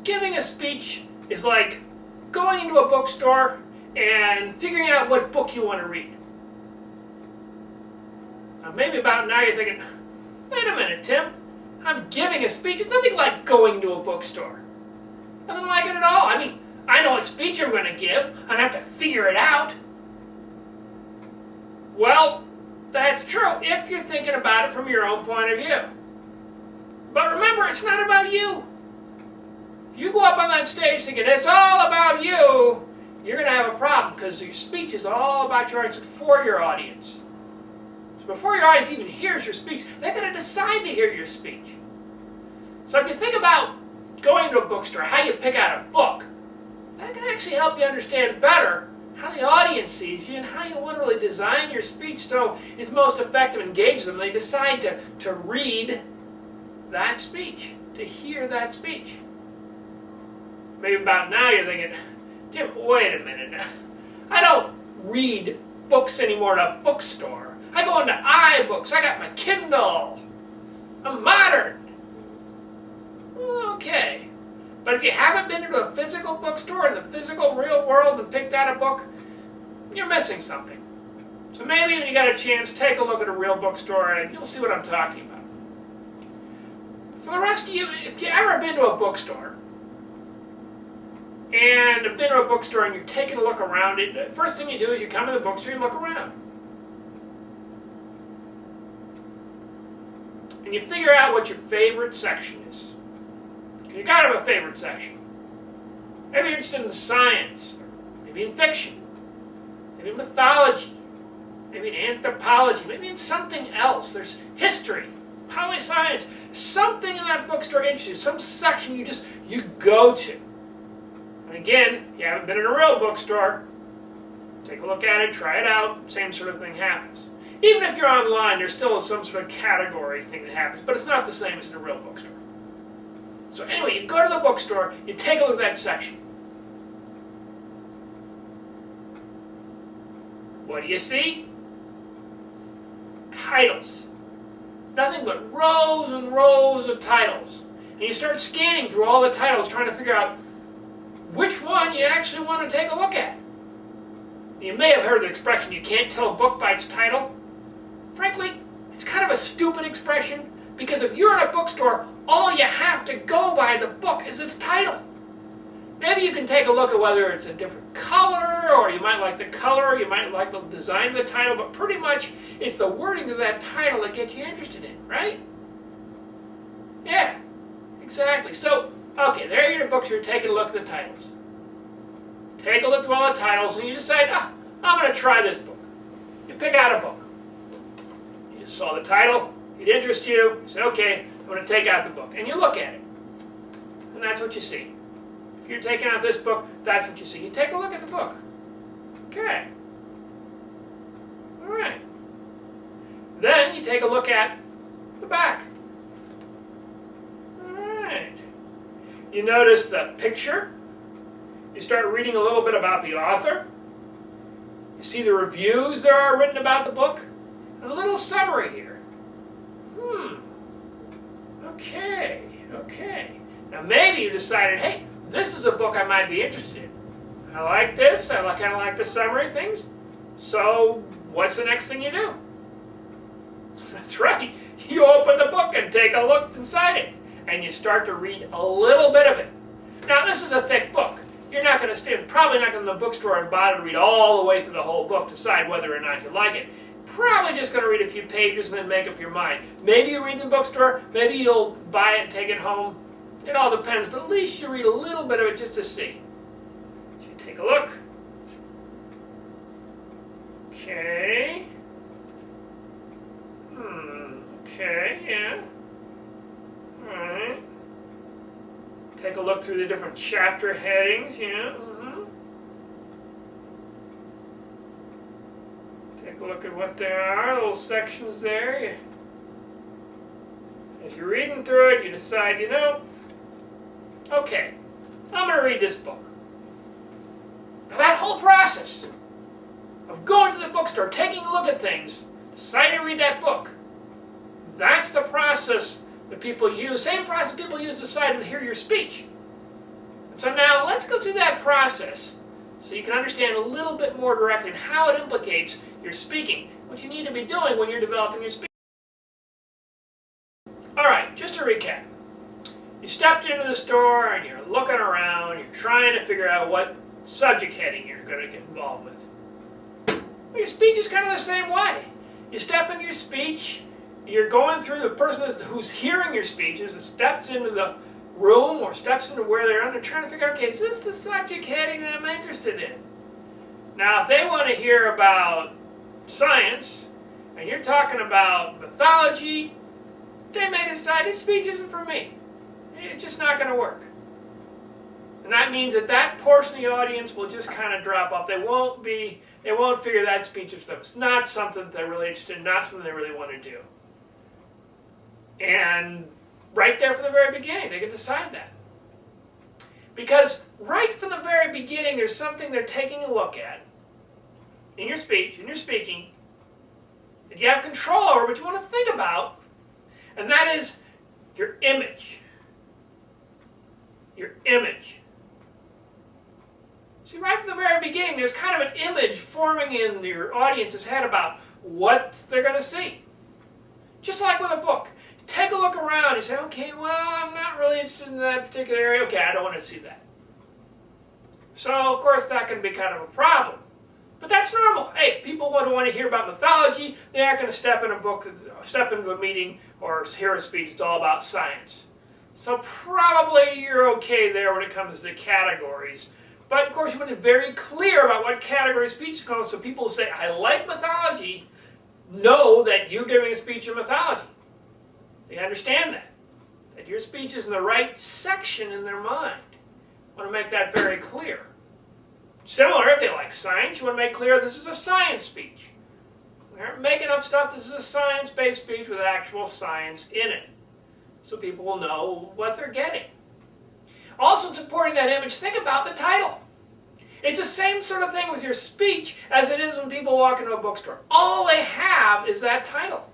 Giving a speech is like going into a bookstore and figuring out what book you want to read. Now maybe about now you're thinking, wait a minute, Tim, I'm giving a speech. It's nothing like going to a bookstore. Nothing like it at all. I mean, I know what speech I'm going to give. I have to figure it out. Well, that's true if you're thinking about it from your own point of view. But remember, it's not about you. If you go up on that stage thinking it's all about you, you're going to have a problem because your speech is all about your audience, for your audience. So before your audience even hears your speech, they're going to decide to hear your speech. So if you think about going to a bookstore, how you pick out a book, that can actually help you understand better how the audience sees you and how you want to really design your speech so it's most effective and engage them. They decide to read that speech, to hear that speech. Maybe about now you're thinking, Tim, wait a minute now. I don't read books anymore at a bookstore. I go into iBooks. I got my Kindle. I'm modern. Okay. But if you haven't been to a physical bookstore in the physical real world and picked out a book, you're missing something. So maybe when you got a chance, take a look at a real bookstore and you'll see what I'm talking about. For the rest of you, if you've ever been to a bookstore, and have been to a bookstore and you're taking a look around it, the first thing you do is you come to the bookstore and look around. And you figure out what your favorite section is. You gotta have a favorite section. Maybe you're interested in science, maybe in fiction, maybe in mythology, maybe in anthropology, maybe in something else. There's history, poli-science, something in that bookstore interests you, some section you go to. And again, if you haven't been in a real bookstore, take a look at it, try it out, same sort of thing happens. Even if you're online, there's still some sort of category thing that happens, but it's not the same as in a real bookstore. So anyway, you go to the bookstore, you take a look at that section. What do you see? Titles. Nothing but rows and rows of titles. And you start scanning through all the titles, trying to figure out which one you actually want to take a look at. You may have heard the expression, you can't tell a book by its title. Frankly, it's kind of a stupid expression, because if you're at a bookstore, all you have to go by the book is its title. Maybe you can take a look at whether it's a different color, or you might like the color, you might like the design of the title, but pretty much it's the wordings of that title that get you interested in, right? Yeah, exactly. So, okay, there you're in a bookstore, taking a look at the titles. Take a look at all the titles, and you decide, I'm going to try this book. You pick out a book. You saw the title, it interests you, you said, okay, I'm going to take out the book. And you look at it, and that's what you see. If you're taking out this book, that's what you see. You take a look at the book. Okay. All right. Then you take a look at the back. All right. You notice the picture. You start reading a little bit about the author. You see the reviews there are written about the book. And a little summary here. Okay, okay. Now maybe you decided, hey, this is a book I might be interested in. I like this, I kind of like the summary things. So what's the next thing you do? That's right, you open the book and take a look inside it. And you start to read a little bit of it. Now this is a thick book. You're not going to stand, probably not going to the bookstore and bother to read all the way through the whole book, decide whether or not you like it. Probably just going to read a few pages and then make up your mind. Maybe you read in the bookstore, maybe you'll buy it and take it home. It all depends, but at least you read a little bit of it just to see. So you take a look. Okay. Okay, yeah. Alright. Take a look through the different chapter headings, yeah. Take a look at what there are, little sections there. As you're reading through it, you decide, you know, okay, I'm going to read this book. Now that whole process of going to the bookstore, taking a look at things, deciding to read that book, that's the process that people use, same process people use to decide to hear your speech. So now let's go through that process so you can understand a little bit more directly how it implicates your speaking, what you need to be doing when you're developing your speaking. Alright, just to recap. You stepped into the store and you're looking around, you're trying to figure out what subject heading you're going to get involved with. Well, your speech is kind of the same way. You step into your speech, you're going through the person who's hearing your speeches, that steps into the room or steps into where they're on, they're trying to figure out, okay, is this the subject heading that I'm interested in? Now, if they want to hear about science, and you're talking about mythology, they may decide this speech isn't for me. It's just not going to work. And that means that that portion of the audience will just kind of drop off. They won't figure that speech is for them. It's not something that they're really interested in, not something they really want to do. And right there from the very beginning, they can decide that. Because right from the very beginning, there's something they're taking a look at in your speech, in your speaking, that you have control over, but you want to think about, and that is your image. Your image. See, right from the very beginning, there's kind of an image forming in your audience's head about what they're going to see. Just like with a book. Take a look around and say, okay, well, I'm not really interested in that particular area. Okay, I don't want to see that. So, of course, that can be kind of a problem. But that's normal. Hey, people want to hear about mythology. They aren't going to step into a meeting or hear a speech. It's all about science. So probably you're okay there when it comes to categories. But, of course, you want to be very clear about what category speech is called, so people say, I like mythology, know that you're giving a speech of mythology. They understand that your speech is in the right section in their mind. You want to make that very clear. Similar, if they like science, you want to make clear this is a science speech. We aren't making up stuff. This is a science-based speech with actual science in it. So people will know what they're getting. Also supporting that image, think about the title. It's the same sort of thing with your speech as it is when people walk into a bookstore. All they have is that title.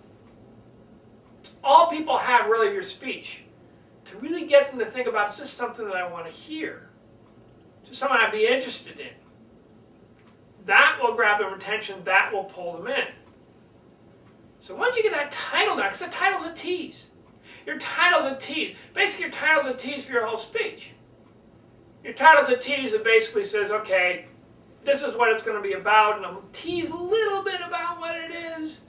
It's all people have really your speech. To really get them to think about, is this something that I want to hear? Is this something I'd be interested in? That will grab their attention, that will pull them in. So once you get that title down, because the title's a tease. Your title's a tease. Basically, your title's a tease for your whole speech. Your title's a tease that basically says, okay, this is what it's going to be about, and I'll tease a little bit about what it is,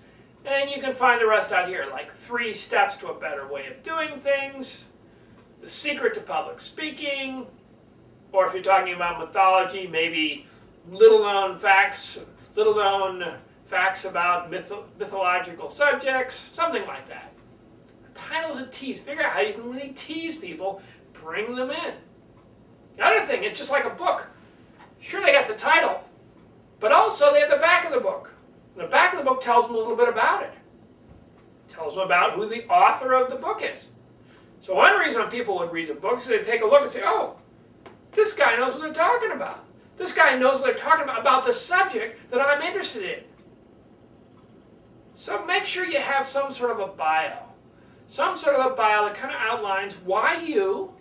and you can find the rest out here, like 3 steps to a better way of doing things, the secret to public speaking, or if you're talking about mythology, maybe little-known facts about mythological subjects, something like that. The title's a tease. Figure out how you can really tease people, bring them in. The other thing, it's just like a book. Sure, they got the title, but also they have the back of the book. And the back of the book tells them a little bit about it. It tells them about who the author of the book is. So one reason people would read the book is they take a look and say, oh, this guy knows what they're talking about. This guy knows what they're talking about the subject that I'm interested in. So make sure you have some sort of a bio. Some sort of a bio that kind of outlines why you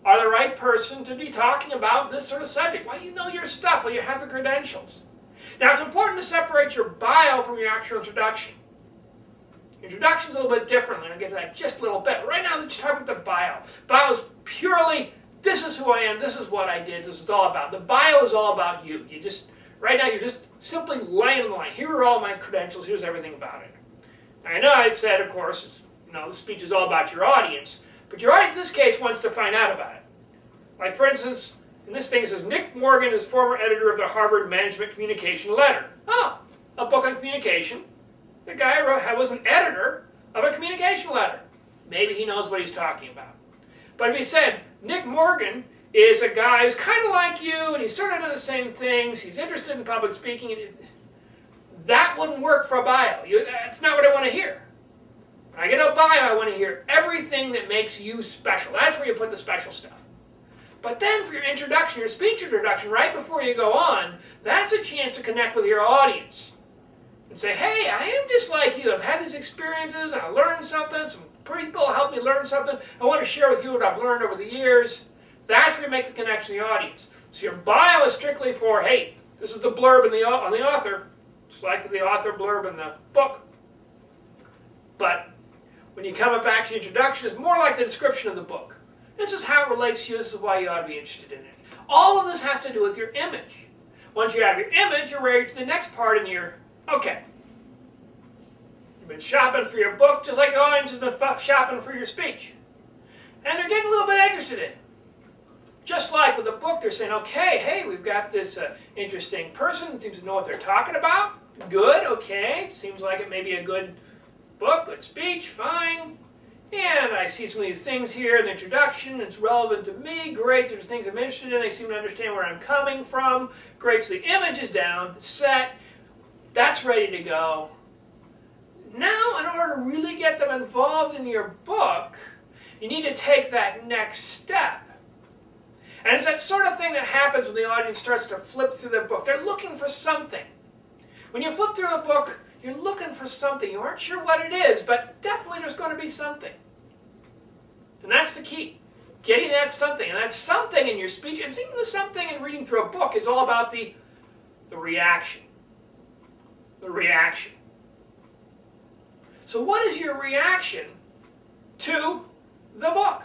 are the right person to be talking about this sort of subject. Why you know your stuff, why you have the credentials. Now it's important to separate your bio from your actual introduction. Introduction's a little bit different, and I'll get to that just a little bit. But right now, let's talk about the bio. Bio is purely, this is who I am, this is what I did, this is all about. The bio is all about you. Right now, you're just simply laying on the line. Here are all my credentials, here's everything about it. Now, I know I said, of course, the speech is all about your audience, but your audience in this case wants to find out about it. Like, for instance, in this thing it says, Nick Morgan is former editor of the Harvard Management Communication Letter. Oh, a book on communication. The guy was an editor of a communication letter. Maybe he knows what he's talking about. But if he said, Nick Morgan is a guy who's kind of like you, and he's sort of doing the same things, he's interested in public speaking, that wouldn't work for a bio. That's not what I want to hear. When I get a bio, I want to hear everything that makes you special. That's where you put the special stuff. But then for your introduction, your speech introduction, right before you go on, that's a chance to connect with your audience. And say, hey, I am just like you. I've had these experiences, I learned something, some people helped me learn something. I want to share with you what I've learned over the years. That's where you make the connection to the audience. So your bio is strictly for, hey, this is the blurb on the author, just like the author blurb in the book. But when you come back to the introduction, it's more like the description of the book. This is how it relates to you. This is why you ought to be interested in it. All of this has to do with your image. Once you have your image, you're ready to the next part in your, okay. You've been shopping for your book just like the audience has been shopping for your speech. And they're getting a little bit interested in it. Just like with a book, they're saying, okay, hey, we've got this interesting person who seems to know what they're talking about. Good, okay. Seems like it may be a good book, good speech, fine. And I see some of these things here in the introduction. It's relevant to me. Great, there's things I'm interested in. They seem to understand where I'm coming from. Great, so the image is down, set. That's ready to go. Now, in order to really get them involved in your book, you need to take that next step. And it's that sort of thing that happens when the audience starts to flip through their book. They're looking for something. When you flip through a book, you're looking for something. You aren't sure what it is, but definitely there's going to be something. And that's the key. Getting that something. And that something in your speech, and even the something in reading through a book, is all about the reaction. The reaction. So what is your reaction to the book?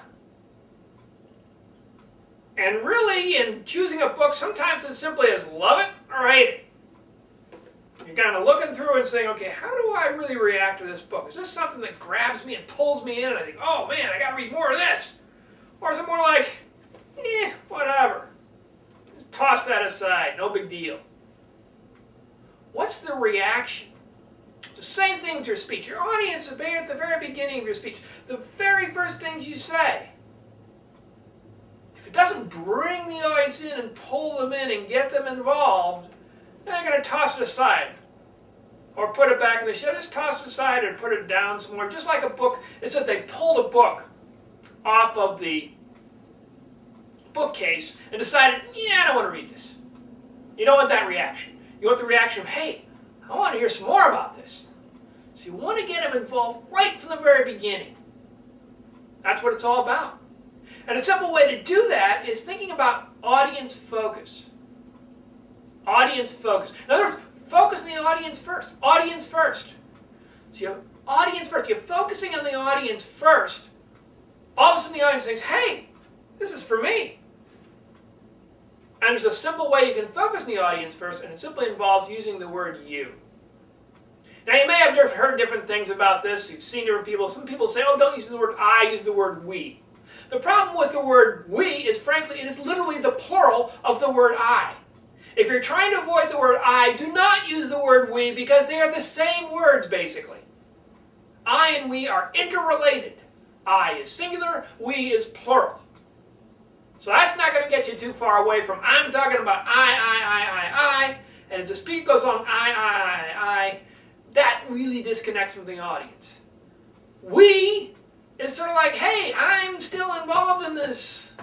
And really, in choosing a book, sometimes it's simply as love it or hate it. You're kind of looking through and saying, okay, how do I really react to this book? Is this something that grabs me and pulls me in and I think, oh man, I got to read more of this? Or is it more like, whatever. Just toss that aside, no big deal. What's the reaction? It's the same thing with your speech. Your audience is at the very beginning of your speech. The very first things you say. If it doesn't bring the audience in and pull them in and get them involved, they're going to toss it aside. Or put it back in the shelf. Just toss it aside or put it down somewhere. Just like a book. It's that they pulled a book off of the bookcase and decided, yeah, I don't want to read this. You don't want that reaction. You want the reaction of, hey, I want to hear some more about this. So you want to get them involved right from the very beginning. That's what it's all about. And a simple way to do that is thinking about audience focus. Audience focus. In other words, focus on the audience first. Audience first. So you have audience first. You're focusing on the audience first. All of a sudden the audience thinks, hey, this is for me. And there's a simple way you can focus on the audience first, and it simply involves using the word you. Now you may have heard different things about this. You've seen different people. Some people say, oh, don't use the word I, use the word we. The problem with the word we is, frankly, it is literally the plural of the word I. If you're trying to avoid the word I, do not use the word we because they are the same words, basically. I and we are interrelated. I is singular, we is plural. So that's not going to get you too far away from I'm talking about I, and as the speech goes on, I, that really disconnects from the audience. We is sort of like, hey, I'm still involved in this.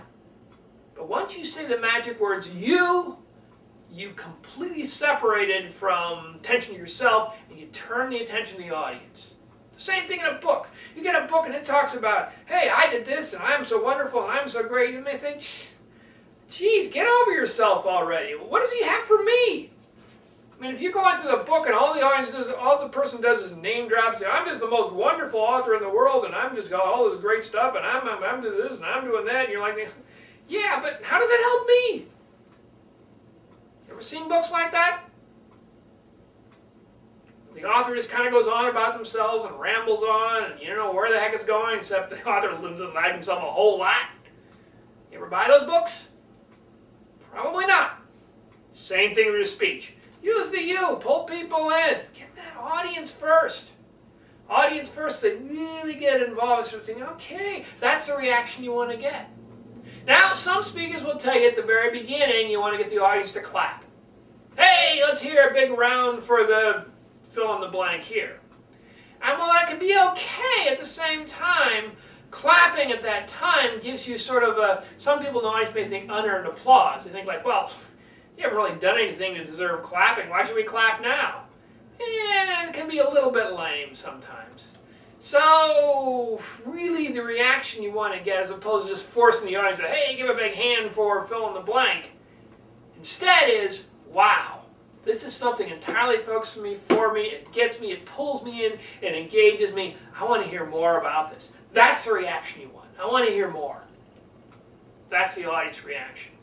But once you say the magic words you've completely separated from attention to yourself and you turn the attention to the audience. The same thing in a book. You get a book and it talks about, hey, I did this and I'm so wonderful and I'm so great. You may think, geez, get over yourself already. What does he have for me? I mean, if you go into the book and all the person does is name drops, I'm just the most wonderful author in the world and I'm just got all this great stuff and I'm doing this and I'm doing that, and you're like, yeah, but how does it help me? You ever seen books like that? The author just kind of goes on about themselves and rambles on, and you don't know where the heck it's going, except the author lives himself a whole lot. You ever buy those books? Probably not. Same thing with your speech. Use the you. Pull people in. Get that audience first. Audience first, they really get involved and sort of think, okay, that's the reaction you want to get. Now, some speakers will tell you at the very beginning you want to get the audience to clap. Hey, let's hear a big round for the fill in the blank here. And while that can be okay, at the same time, clapping at that time gives you sort of a, some people in the audience may think unearned applause. They think like, well, you haven't really done anything to deserve clapping. Why should we clap now? And it can be a little bit lame sometimes. So really the reaction you want to get, as opposed to just forcing the audience to, hey, give a big hand for fill in the blank, instead is, wow, this is something entirely focused on me, for me, it gets me, it pulls me in, it engages me, I want to hear more about this. That's the reaction you want. I want to hear more. That's the audience reaction.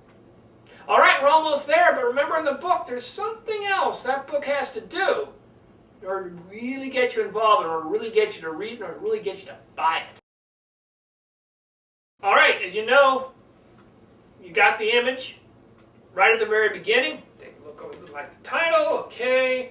All right, we're almost there, but remember in the book, there's something else that book has to do in order to really get you involved, in order to really get you to read, in order to really get you to buy it. All right, as you know, you got the image right at the very beginning. Take a look over, like the title, okay.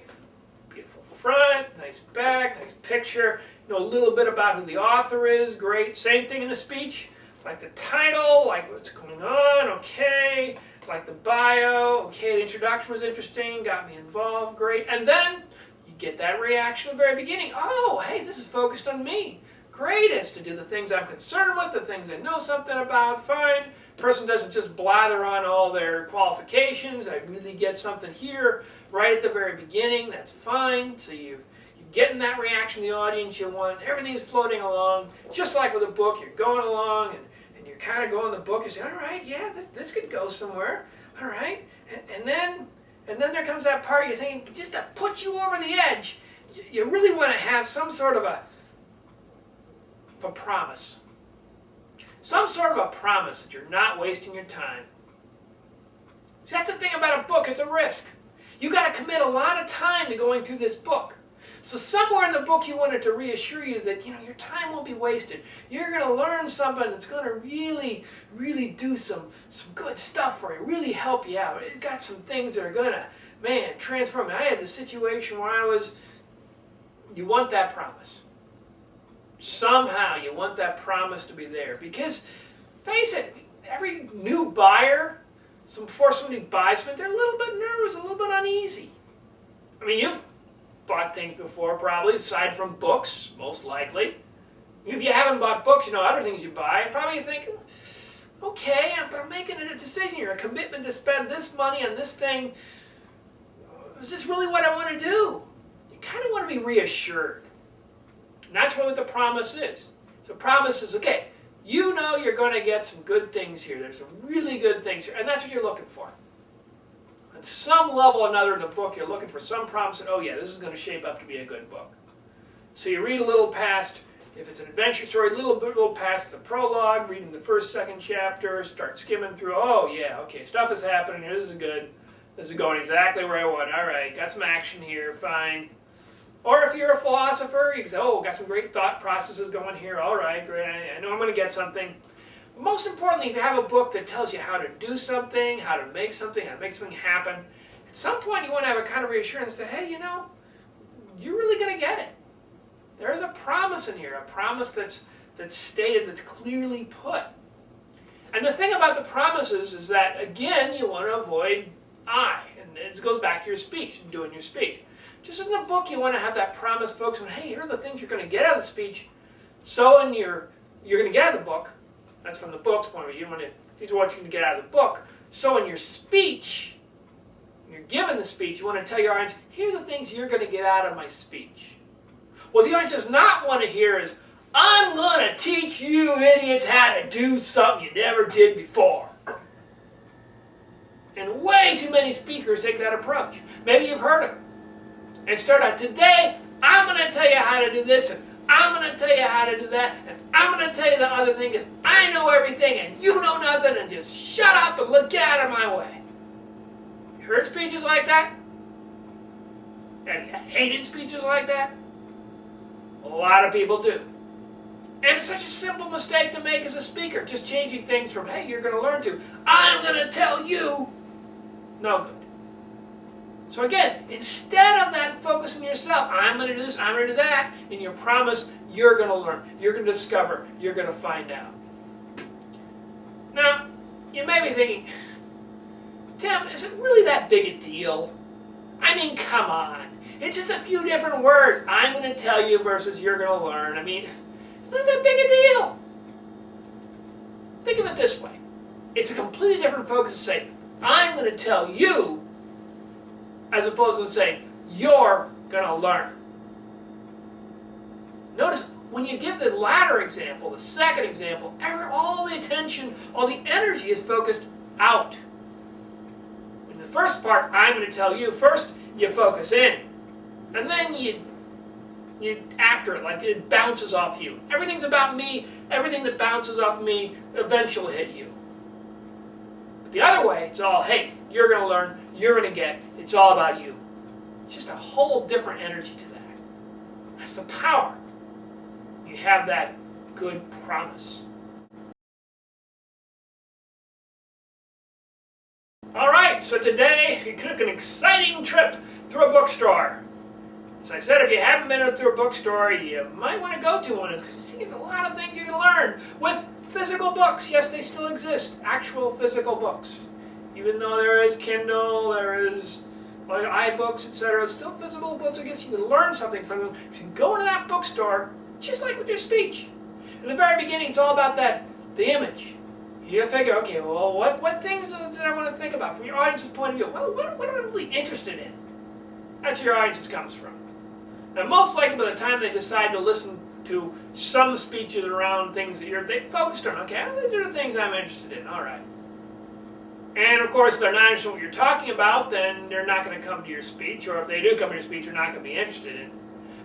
Beautiful front, nice back, nice picture. You know a little bit about who the author is, great. Same thing in the speech, like the title, like what's going on, okay. Like the bio, okay, the introduction was interesting, got me involved, great. And then you get that reaction at the very beginning. Oh, hey, this is focused on me. Great, it's to do the things I'm concerned with, the things I know something about, fine. The person doesn't just blather on all their qualifications. I really get something here right at the very beginning, that's fine. So you're getting that reaction in the audience you want. Everything's floating along. Just like with a book, you're going along and you're kind of going the book, you say, all right, yeah, this could go somewhere, all right, and then there comes that part you're thinking, just to put you over the edge, you really want to have some sort of a promise. Some sort of a promise that you're not wasting your time. See, that's the thing about a book, it's a risk. You got to commit a lot of time to going through this book. So somewhere in the book you wanted to reassure you that your time won't be wasted. You're going to learn something that's going to really, really do some good stuff for you, really help you out. It's got some things that are going to, man, transform me. I had this situation where you want that promise. Somehow you want that promise to be there. Because, face it, every new buyer, before somebody buys something, they're a little bit nervous, a little bit uneasy. I mean, you've bought things before, probably, aside from books, most likely. If you haven't bought books, other things you buy, probably you think, okay, but I'm making a decision here, a commitment to spend this money on this thing. Is this really what I want to do? You kind of want to be reassured. And that's what the promise is. So promise is, okay, you know you're going to get some good things here. There's some really good things here, and that's what you're looking for. On some level or another in the book, you're looking for some promise that, oh yeah, this is going to shape up to be a good book. So you read a little past, if it's an adventure story, a little past the prologue, reading the first, second chapter, start skimming through, oh yeah, okay, stuff is happening here, this is good. This is going exactly where I want. All right, got some action here, fine. Or if you're a philosopher, you can say, oh, got some great thought processes going here. All right, great, I know I'm going to get something. Most importantly, if you have a book that tells you how to do something, how to make something happen, at some point you want to have a kind of reassurance that, hey, you're really going to get it. There's a promise in here, a promise that's stated, that's clearly put. And the thing about the promises is that, again, you want to avoid I. And it goes back to your speech, doing your speech. Just in the book, you want to have that promise focus on, hey, here are the things you're going to get out of the speech. So you're going to get out of the book. That's from the book's point of view. These are what you're going to get out of the book. So in your speech, when you're giving the speech, you want to tell your audience, here are the things you're going to get out of my speech. What the audience does not want to hear is, I'm going to teach you idiots how to do something you never did before. And way too many speakers take that approach. Maybe you've heard them. And start out, today, I'm going to tell you how to do this, and I'm going to tell you how to do that, and I'm going to tell you the other thing is, I know everything, and you know nothing, and just shut up and get out of my way. You heard speeches like that? Have you hated speeches like that? A lot of people do. And it's such a simple mistake to make as a speaker, just changing things from, hey, you're going to learn to, I'm going to tell you. No good. So again, instead of that focus on yourself, I'm going to do this, I'm going to do that, in your promise, you're going to learn, you're going to discover, you're going to find out. Now, you may be thinking, Tim, is it really that big a deal? I mean, come on. It's just a few different words. I'm going to tell you versus you're going to learn. I mean, it's not that big a deal. Think of it this way. It's a completely different focus to say, I'm going to tell you, as opposed to saying, you're going to learn. Notice when you give the latter example, the second example, all the attention, all the energy is focused out. In the first part, I'm going to tell you, first you focus in, and then you after it, like it bounces off you. Everything's about me. Everything that bounces off me eventually hit you. But the other way, it's all, hey, you're going to learn, you're going to get, it's all about you. It's just a whole different energy to that. That's the power. You have that good promise. All right, so today we took an exciting trip through a bookstore. As I said, if you haven't been through a bookstore, you might want to go to one, because you see there's a lot of things you can learn with physical books. Yes, they still exist, actual physical books. Even though there is Kindle, there is like iBooks, etc., still physical books. I guess you can learn something from them. So you can go into that bookstore, just like with your speech. In the very beginning, it's all about the image. You figure, okay, well, what things did I want to think about from your audience's point of view? Well, what am I really interested in? That's where your audience comes from. And most likely by the time they decide to listen to some speeches around things that they focused on, okay, these are the things I'm interested in, all right. And of course, if they're not interested in what you're talking about, then they're not going to come to your speech, or if they do come to your speech, they're not going to be interested in it.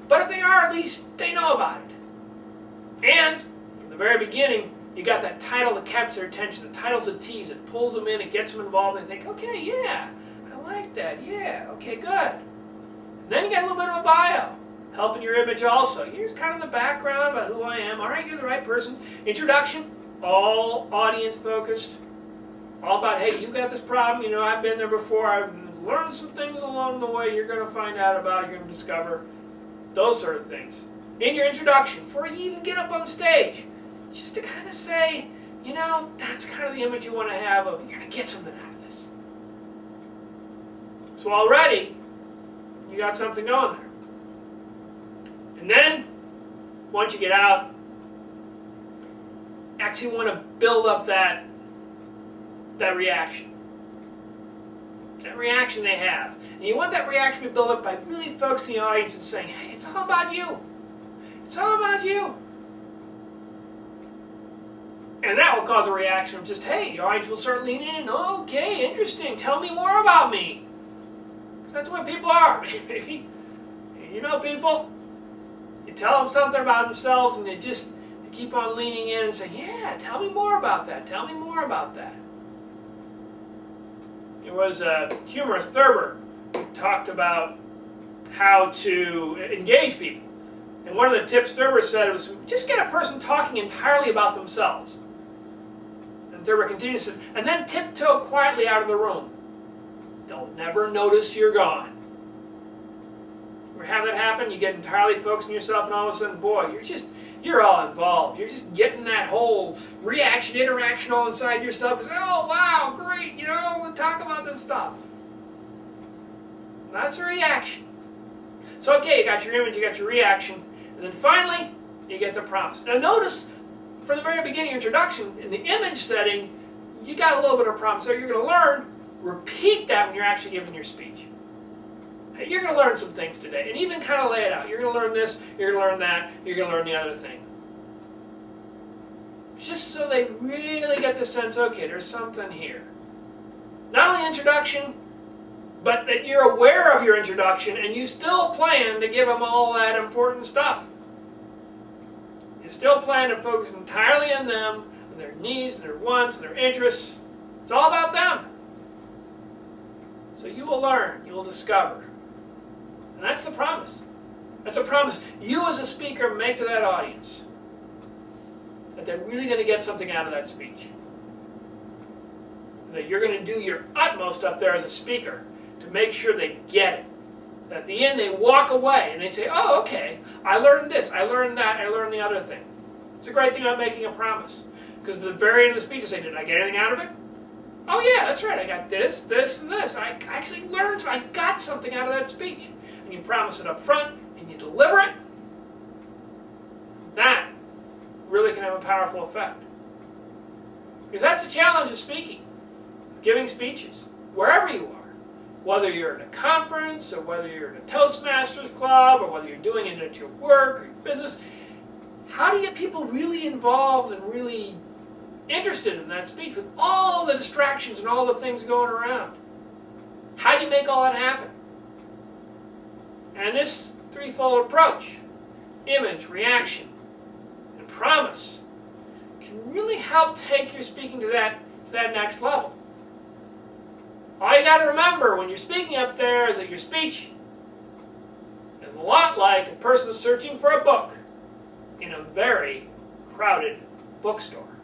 But if they are, at least they know about it. And from the very beginning, you got that title that captures their attention. The title's a tease. It pulls them in, it gets them involved, and they think, okay, yeah, I like that, yeah, okay, good. And then you get a little bit of a bio, helping your image also. Here's kind of the background about who I am. All right, you're the right person. Introduction, all audience focused. All about, hey, you got this problem, you know, I've been there before, I've learned some things along the way you're going to find out about, you're going to discover, those sort of things. In your introduction, before you even get up on stage, just to kind of say, you know, that's kind of the image you want to have of, you're going to get something out of this. So already, you got something going there. And then, once you get out, actually want to build up that reaction. That reaction they have. And you want that reaction to be built up by really focusing the audience and saying, hey, it's all about you. It's all about you. And that will cause a reaction of just, hey, your audience will start leaning in. Okay, interesting. Tell me more about me. Because that's what people are, maybe. You know people? You tell them something about themselves and they keep on leaning in and saying, yeah, tell me more about that. Tell me more about that. There was a humorist, Thurber, who talked about how to engage people. And one of the tips Thurber said was, just get a person talking entirely about themselves. And Thurber continues to say, and then tiptoe quietly out of the room. They'll never notice you're gone. You ever have that happen? You get entirely focused on yourself and all of a sudden, boy, you're all involved. You're just getting that whole reaction, interaction all inside yourself. It's, oh, wow, great, you know, we'll talk about this stuff. That's a reaction. So, okay, you got your image, you got your reaction, and then finally, you get the prompts. Now notice, from the very beginning of your introduction, in the image setting, you got a little bit of prompts there. You're going to learn, repeat that when you're actually giving your speech. Hey, you're going to learn some things today, and even kind of lay it out. You're going to learn this, you're going to learn that, you're going to learn the other thing. Just so they really get the sense, okay, there's something here. Not only introduction, but that you're aware of your introduction, and you still plan to give them all that important stuff. You still plan to focus entirely on them, on their needs, their wants, their interests. It's all about them. So you will learn, you will discover. And that's the promise. That's a promise you as a speaker make to that audience. That they're really going to get something out of that speech. That you're going to do your utmost up there as a speaker to make sure they get it. That at the end they walk away and they say, oh, okay, I learned this, I learned that, I learned the other thing. It's a great thing about making a promise. Because at the very end of the speech you say, did I get anything out of it? Oh yeah, that's right, I got this, this, and this. I actually learned, I got something out of that speech. And you promise it up front, and you deliver it. That really can have a powerful effect. Because that's the challenge of speaking, giving speeches, wherever you are. Whether you're at a conference, or whether you're in a Toastmasters club, or whether you're doing it at your work or your business, How do you get people really involved and really interested in that speech with all the distractions and all the things going around? How do you make all that happen? And this threefold approach, image, reaction, and promise, can really help take your speaking to that next level. All you got to remember when you're speaking up there is that your speech is a lot like a person searching for a book in a very crowded bookstore.